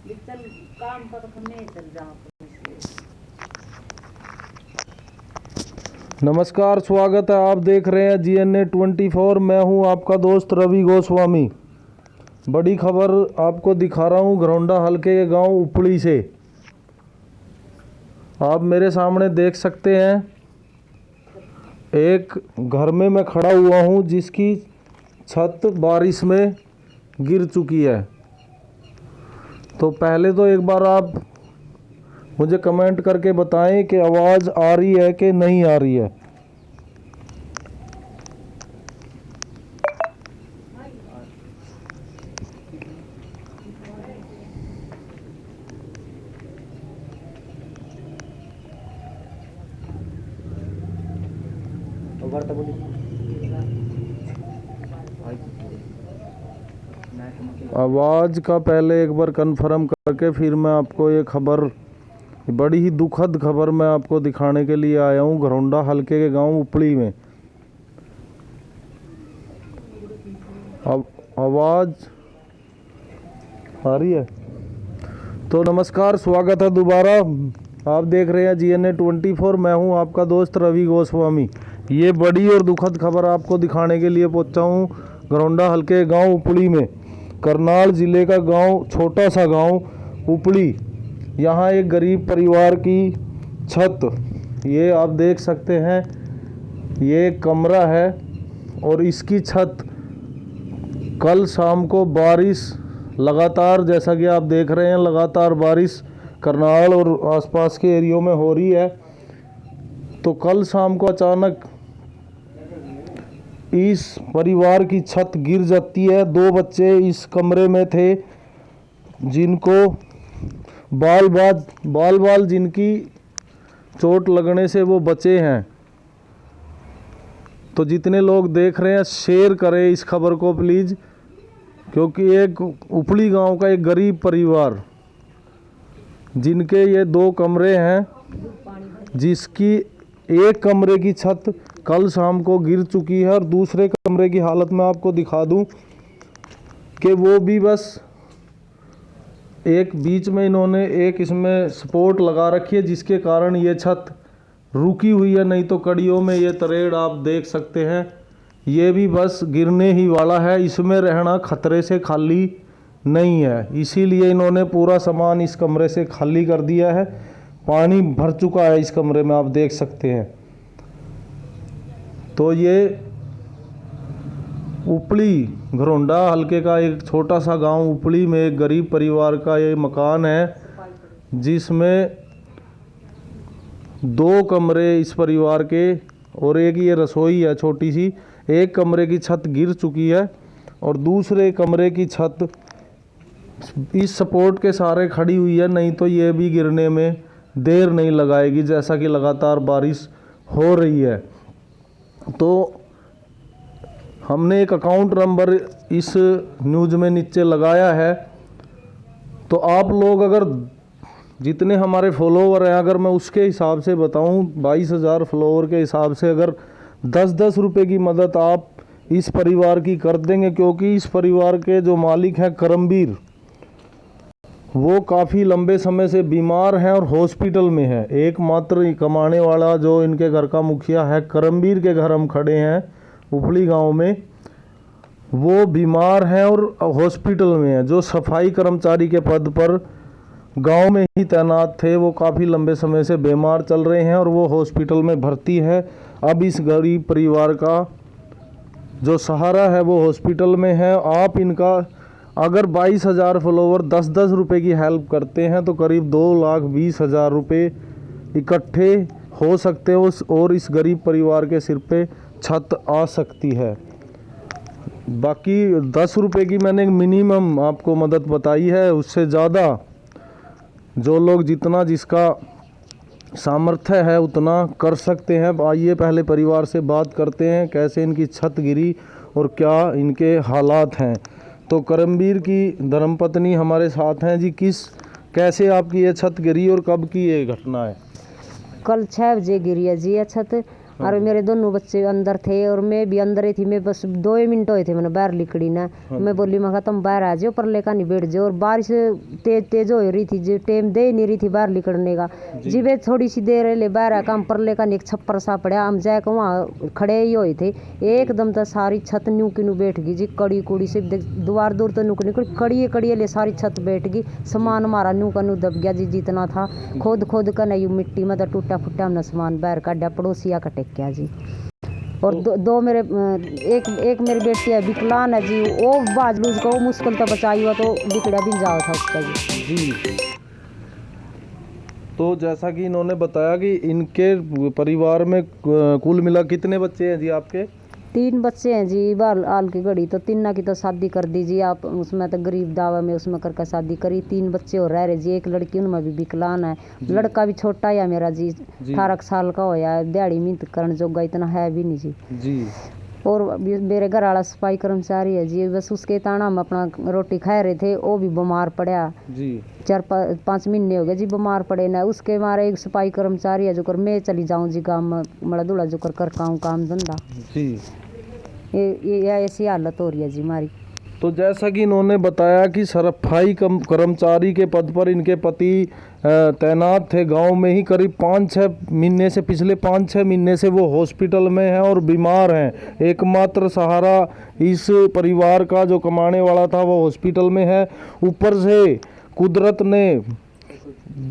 चल काम पर हमें चल जाओ। नमस्कार, स्वागत है। आप देख रहे हैं GNA 24। मैं हूं आपका दोस्त रवि गोस्वामी। बड़ी खबर आपको दिखा रहा हूं घरौंडा हलके के गांव उपली से। आप मेरे सामने देख सकते हैं एक घर में मैं खड़ा हुआ हूं जिसकी छत बारिश में गिर चुकी है। तो पहले तो एक बार आप मुझे कमेंट करके बताएं कि आवाज़ आ रही है कि नहीं आ रही है। आवाज़ का पहले एक बार कंफर्म करके फिर मैं आपको ये खबर, बड़ी ही दुखद खबर मैं आपको दिखाने के लिए आया हूँ घरौंडा हलके के गांव उपली में। अब आवाज़ आ रही है? तो नमस्कार, स्वागत है दोबारा। आप देख रहे हैं GNA 24। मैं हूं आपका दोस्त रवि गोस्वामी। ये बड़ी और दुखद खबर आपको दिखाने के लिए पहुंचा हूं घरौंडा हलके गांव उपली में। करनाल ज़िले का गांव, छोटा सा गांव उपली। यहाँ एक गरीब परिवार की छत, ये आप देख सकते हैं, ये कमरा है और इसकी छत कल शाम को बारिश लगातार, जैसा कि आप देख रहे हैं, लगातार बारिश करनाल और आसपास के एरियो में हो रही है। तो कल शाम को अचानक इस परिवार की छत गिर जाती है। 2 बच्चे इस कमरे में थे जिनको बाल जिनकी चोट लगने से वो बचे हैं। तो जितने लोग देख रहे हैं शेयर करें इस खबर को प्लीज़, क्योंकि एक उपली गांव का एक गरीब परिवार जिनके ये 2 कमरे हैं, जिसकी एक कमरे की छत कल शाम को गिर चुकी है और दूसरे कमरे की हालत मैं आपको दिखा दूं कि वो भी बस एक बीच में इन्होंने एक इसमें सपोर्ट लगा रखी है जिसके कारण ये छत रुकी हुई है, नहीं तो कड़ियों में ये तरेड़ आप देख सकते हैं। ये भी बस गिरने ही वाला है, इसमें रहना खतरे से खाली नहीं है। इसीलिए इन्होंने पूरा सामान इस कमरे से खाली कर दिया है। पानी भर चुका है इस कमरे में, आप देख सकते हैं। तो ये उपली घरौंडा हलके का एक छोटा सा गांव उपली में एक गरीब परिवार का ये मकान है, जिसमें 2 कमरे इस परिवार के और एक ये रसोई है छोटी सी। एक कमरे की छत गिर चुकी है और दूसरे कमरे की छत इस सपोर्ट के सहारे खड़ी हुई है, नहीं तो ये भी गिरने में देर नहीं लगाएगी, जैसा कि लगातार बारिश हो रही है। तो हमने एक अकाउंट नंबर इस न्यूज़ में नीचे लगाया है। तो आप लोग, अगर जितने हमारे फॉलोवर हैं, अगर मैं उसके हिसाब से बताऊं, 22,000 फॉलोवर के हिसाब से अगर 10-10 रुपये की मदद आप इस परिवार की कर देंगे, क्योंकि इस परिवार के जो मालिक हैं करमबीर, वो काफ़ी लंबे समय से बीमार हैं और हॉस्पिटल में है। एकमात्र कमाने वाला जो इनके घर का मुखिया है, करमबीर के घर हम खड़े हैं उपली गांव में, वो बीमार हैं और हॉस्पिटल में है। जो सफाई कर्मचारी के पद पर गांव में ही तैनात थे, वो काफ़ी लंबे समय से बीमार चल रहे हैं और वो हॉस्पिटल में भर्ती है। अब इस गरीब परिवार का जो सहारा है वो हॉस्पिटल में है। आप इनका अगर 22,000 फॉलोवर 10-10 रुपये की हेल्प करते हैं तो करीब 2,20,000 रुपये इकट्ठे हो सकते हैं और इस गरीब परिवार के सिर पे छत आ सकती है। बाकी 10 रुपये की मैंने मिनिमम आपको मदद बताई है, उससे ज़्यादा जो लोग जितना जिसका सामर्थ्य है उतना कर सकते हैं। आइए पहले परिवार से बात करते हैं कैसे इनकी छत गिरी और क्या इनके हालात हैं। तो करमबीर की धर्मपत्नी हमारे साथ हैं जी। कैसे आपकी ये छत गिरी और कब की ये घटना है? कल 6 बजे गिरी है जी ये छत। और मेरे दोनों बच्चे अंदर थे और मैं भी अंदर ही थी। मैं बस 2 ही मिनट हुए थे मैंने बाहर निकली ना। मैं बोली मैं तुम बाहर आ जाओ पर लेकर नहीं बैठ जाओ। और बारिश तेज तेज हो रही थी जो टाइम दे नहीं रही थी बाहर निकलने का। जी वे थोड़ी सी देर ले बाहर आकर हम पर लेकर एक छप्पर सा पड़ा हम जाकर वहाँ खड़े ही हुए थे। एकदम तो सारी छत न्यू की न्यू बैठ गई जी। कड़ी कुड़ी से द्वार दूर तो नुक निकल कड़िए कड़िए ले सारी छत बैठ गई। सामान हमारा न्यू का न्यू दब गया जी। जितना था खोद कर नहीं मिट्टी में तो टूटा फूटा हमने सामान बाहर काटा पड़ोसिया का टेक्या जी। और दो मेरे एक मेरी बेटी है विकलांग है जी। वो बाजलूज को मुश्किल तो बचाई हुआ तो बिगड़ा भी जाओ था उसका जी। तो जैसा कि इन्होंने बताया कि इनके परिवार में कुल मिला कितने बच्चे हैं जी आपके? 3 बच्चे हैं जी। बाल आल की घड़ी तो 3 की तो शादी कर दीजिए आप। उसमें तो गरीब दावा में उसमें करके शादी करी। 3 बच्चे और रह रहे जी। एक लड़की उनमें भी विकलांग है। लड़का भी छोटा है मेरा जी 18 साल का होया है। दिहाड़ी मिहनत करने जोगा इतना है भी नहीं जी। और मेरे घर वाला सफाई कर्मचारी है जी। बस उसके ताना हम अपना रोटी खा रहे थे। वो भी बीमार पड़ा जी। 4-5 महीने हो गए जी बीमार पड़े ना। उसके मारे एक सफाई कर्मचारी है जो कर मैं चली जाऊँ जी गाँव में मड़ा दुड़ा जो कर काम धंधा जी। ये ऐसी हालत हो रही है जी हमारी। तो जैसा कि इन्होंने बताया कि सफाई कर्मचारी के पद पर इनके पति तैनात थे गांव में ही। करीब 5-6 महीने से पिछले 5-6 महीने से वो हॉस्पिटल में हैं और बीमार हैं। एकमात्र सहारा इस परिवार का जो कमाने वाला था वो हॉस्पिटल में है। ऊपर से कुदरत ने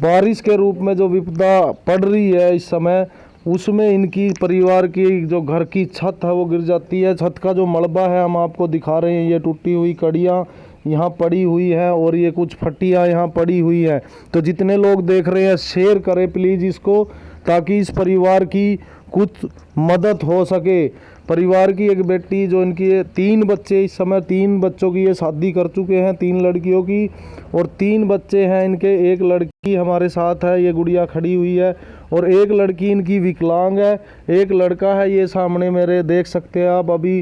बारिश के रूप में जो विपदा पड़ रही है इस समय उसमें इनकी परिवार की जो घर की छत है वो गिर जाती है। छत का जो मलबा है हम आपको दिखा रहे हैं। ये टूटी हुई कड़ियाँ यहाँ पड़ी हुई है और ये कुछ फटियाँ यहाँ पड़ी हुई है। तो जितने लोग देख रहे हैं शेयर करें प्लीज़ इसको ताकि इस परिवार की कुछ मदद हो सके। परिवार की एक बेटी जो इनकी 3 बच्चे इस समय 3 बच्चों की ये शादी कर चुके हैं 3 लड़कियों की और 3 बच्चे हैं इनके। एक लड़की हमारे साथ है ये गुड़िया खड़ी हुई है और एक लड़की इनकी विकलांग है। एक लड़का है ये सामने मेरे देख सकते हैं आप अभी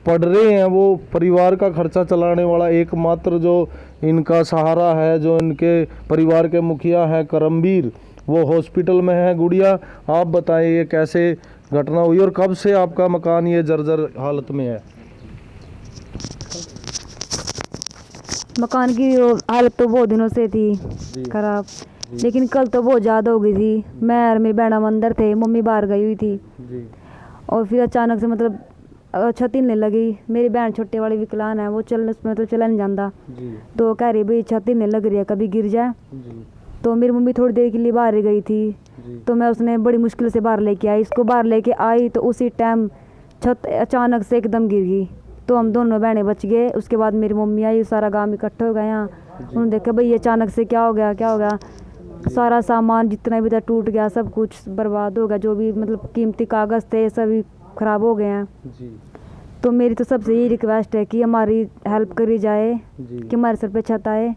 पढ़ रहे हैं। वो परिवार का खर्चा चलाने वाला एकमात्र जो इनका सहारा है जो इनके परिवार के मुखिया है करमवीर वो हॉस्पिटल में है। गुड़िया आप बताएं ये कैसे घटना हुई और कब से आपका मकान ये जर्जर हालत में है? मकान की हालत तो बहुत दिनों से थी खराब लेकिन कल तो बहुत ज़्यादा हो गई थी। मैं और मेरी बहन अंदर थे मम्मी बाहर गई हुई थी और फिर अचानक से मतलब छत हिलने लगी। मेरी बहन छोटे वाली विकलांग है वो चला नहीं जाता तो कह रही भाई छत हिलने लग रही है कभी गिर जाए। तो मेरी मम्मी थोड़ी देर के लिए बाहर गई थी तो मैं उसने बड़ी मुश्किल से बाहर लेके आई। इसको बाहर लेके आई तो उसी टाइम छत अचानक से एकदम गिर गई तो हम दोनों बहनें बच गए। उसके बाद मेरी मम्मी आई सारा गांव इकट्ठा हो गया यहाँ। उन्होंने देखा भाई अचानक से क्या हो गया। सारा सामान जितना भी था टूट गया सब कुछ बर्बाद हो गया। जो भी मतलब कीमती कागज़ थे सभी ख़राब हो गए हैं। तो मेरी तो सबसे यही रिक्वेस्ट है कि हमारी हेल्प करी जाए कि हमारे सर पे छत आए।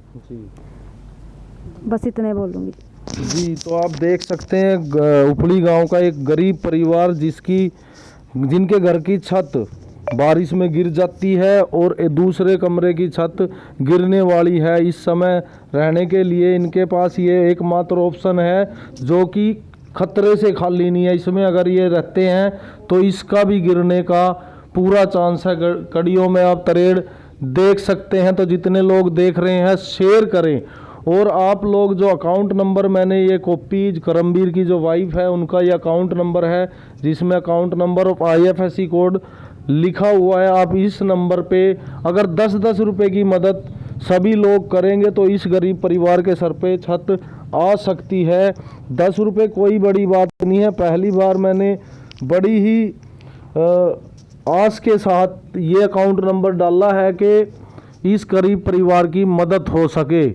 बस इतने बोलूँगी जी। तो आप देख सकते हैं उपली गांव का एक गरीब परिवार जिनके घर की छत बारिश में गिर जाती है और दूसरे कमरे की छत गिरने वाली है। इस समय रहने के लिए इनके पास ये एकमात्र ऑप्शन है जो कि खतरे से खाली नहीं है। इसमें अगर ये रहते हैं तो इसका भी गिरने का पूरा चांस है। कड़ियों में आप तरेड़ देख सकते हैं। तो जितने लोग देख रहे हैं शेयर करें और आप लोग जो अकाउंट नंबर मैंने ये कॉपी करमवीर की जो वाइफ है उनका ये अकाउंट नंबर है जिसमें अकाउंट नंबर और IFSC कोड लिखा हुआ है। आप इस नंबर पे अगर 10-10 रुपए की मदद सभी लोग करेंगे तो इस गरीब परिवार के सर पे छत आ सकती है। 10 रुपये कोई बड़ी बात नहीं है। पहली बार मैंने बड़ी ही आस के साथ ये अकाउंट नंबर डाला है कि इस गरीब परिवार की मदद हो सके।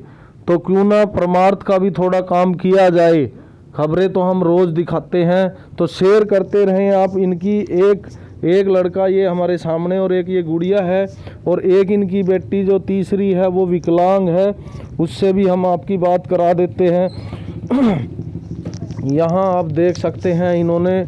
तो क्यों ना परमार्थ का भी थोड़ा काम किया जाए। खबरें तो हम रोज़ दिखाते हैं तो शेयर करते रहें आप। इनकी एक लड़का ये हमारे सामने और एक ये गुड़िया है और एक इनकी बेटी जो तीसरी है वो विकलांग है। उससे भी हम आपकी बात करा देते हैं। यहाँ आप देख सकते हैं इन्होंने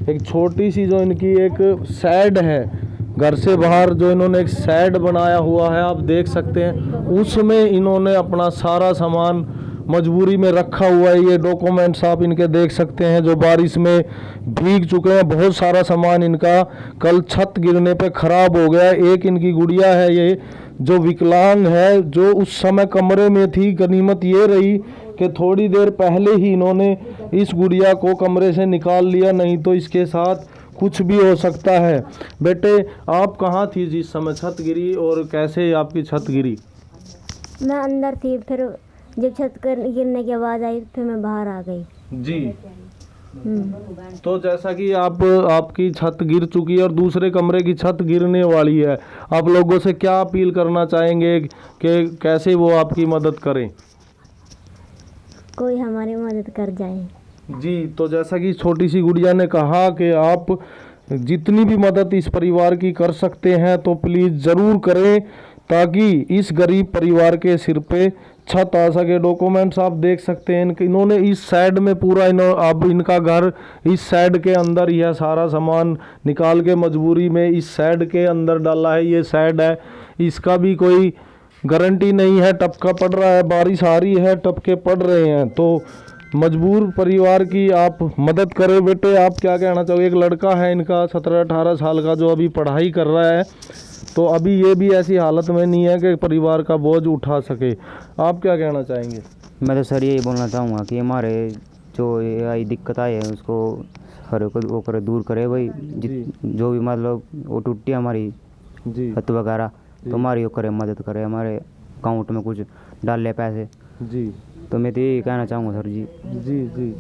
एक छोटी सी जो इनकी एक शेड है घर से बाहर जो इन्होंने एक शेड बनाया हुआ है आप देख सकते हैं। उसमें इन्होंने अपना सारा सामान मजबूरी में रखा हुआ है। ये डॉक्यूमेंट्स आप इनके देख सकते हैं जो बारिश में भीग चुके हैं। बहुत सारा सामान इनका कल छत गिरने पे खराब हो गया। एक इनकी गुड़िया है ये जो विकलांग है, जो उस समय कमरे में थी। गनीमत ये रही कि थोड़ी देर पहले ही इन्होंने इस गुड़िया को कमरे से निकाल लिया, नहीं तो इसके साथ कुछ भी हो सकता है। बेटे आप कहाँ थी जिस समय छत गिरी और कैसे आपकी छत गिरी? मैं अंदर थी, फिर जब छत गिरने की आवाज़ आई फिर मैं बाहर आ गई। जी। तो जैसा कि आपकी छत गिर चुकी है और दूसरे कमरे की छत गिरने वाली है, आप लोगों से क्या अपील करना चाहेंगे कि कैसे वो आपकी मदद करें? कोई हमारी मदद कर जाए। जी। तो जैसा कि छोटी सी गुड़िया ने कहा कि आप जितनी भी मदद इस परिवार की कर सकते हैं तो प्लीज़ ज़रूर करें, ताकि इस गरीब परिवार के सिर पे छत आ सके। डॉक्यूमेंट्स आप देख सकते हैं इन्होंने इस साइड में पूरा अब इनका घर इस साइड के अंदर ही है। सारा सामान निकाल के मजबूरी में इस साइड के अंदर डाला है। ये साइड है, इसका भी कोई गारंटी नहीं है, टपका पड़ रहा है, बारिश आ रही है, टपके पड़ रहे हैं। तो मजबूर परिवार की आप मदद करें। बेटे आप क्या कहना चाहोगे? एक लड़का है इनका 17-18 साल का जो अभी पढ़ाई कर रहा है, तो अभी ये भी ऐसी हालत में नहीं है कि परिवार का बोझ उठा सके। आप क्या कहना चाहेंगे? मैं तो सर यही बोलना चाहूँगा कि हमारे जो ये आई दिक्कत आई है उसको हर को वो करे, दूर करे भाई। जो भी मतलब वो टूटी हमारी छत वगैरह, तो हमारी वो करे, मदद करे, हमारे अकाउंट में कुछ डाल ले पैसे। जी। तो मैं तो यही कहना चाहूँगा सर जी। जी।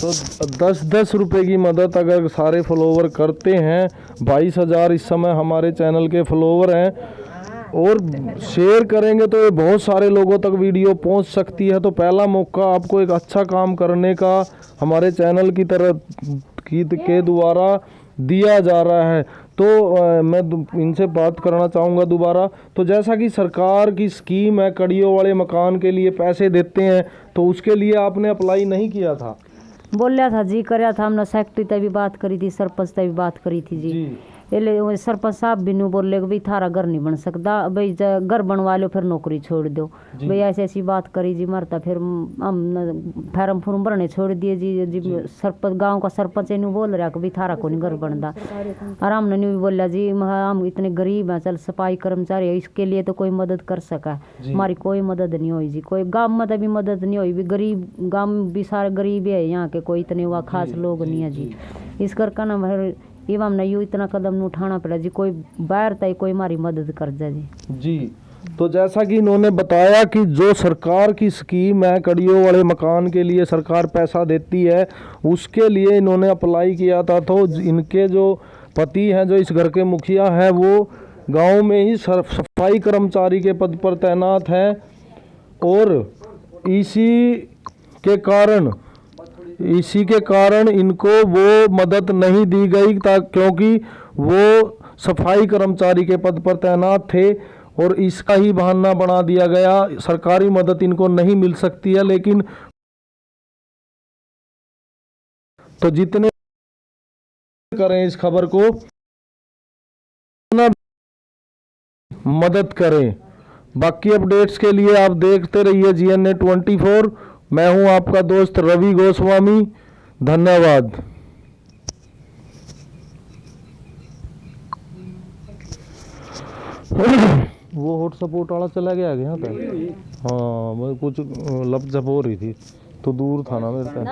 तो 10-10 रुपए की मदद अगर सारे फॉलोवर करते हैं, 22,000 इस समय हमारे चैनल के फॉलोवर हैं, और शेयर करेंगे तो ये बहुत सारे लोगों तक वीडियो पहुंच सकती है। तो पहला मौका आपको एक अच्छा काम करने का हमारे चैनल की तरफ के द्वारा दिया जा रहा है। तो मैं इनसे बात करना चाहूँगा दोबारा। तो जैसा कि सरकार की स्कीम है, कड़ियों वाले मकान के लिए पैसे देते हैं, तो उसके लिए आपने अप्लाई नहीं किया था? बोलिया था जी, कराया था हमने। सेक्रेटरी तक भी बात करी थी, सरपंच तक भी बात करी थी जी। ये सरपंच साहब भी नहीं बोले कि भाई थारा घर नहीं बन सकता, भाई घर बनवा लो फिर नौकरी छोड़ दो भाई, ऐसी बात करी जी। मरता फिर हम फार्म फूर्म भरने छोड़ दिए जी। सरपंच गांव का सरपंच इन्हें बोल रहा कि भाई थारा को नहीं घर बनता। और हमने नहीं बोला जी हम इतने गरीब हैं, चल सफाई कर्मचारी है, इसके लिए तो कोई मदद कर सका। हमारी कोई मदद नहीं हुई जी, कोई गाँव में तो भी मदद नहीं हुई। भी गरीब गाँव में भी सारे गरीब है, यहाँ के कोई इतने हुआ खास लोग नहीं है जी। इस करके ना फिर एवं हमने यूँ इतना कदम नहीं उठाना पड़ा जी, कोई बाहर तय कोई हमारी मदद कर जाए जी। तो जैसा कि इन्होंने बताया कि जो सरकार की स्कीम है, कड़ियों वाले मकान के लिए सरकार पैसा देती है, उसके लिए इन्होंने अप्लाई किया था। तो इनके जो पति हैं, जो इस घर के मुखिया हैं, वो गांव में ही सफाई कर्मचारी के पद पर तैनात हैं, और इसी के कारण इनको वो मदद नहीं दी गई, क्योंकि वो सफाई कर्मचारी के पद पर तैनात थे, और इसका ही बहाना बना दिया गया। सरकारी मदद इनको नहीं मिल सकती है, लेकिन तो जितने करें इस खबर को मदद करें। बाकी अपडेट्स के लिए आप देखते रहिए GNA 24। मैं हूं आपका दोस्त रवि गोस्वामी। धन्यवाद। वो हॉट सपोर्ट वाला चला गया यहाँ पे। हाँ, मैं कुछ लपझप हो रही थी तो दूर था ना मेरे से।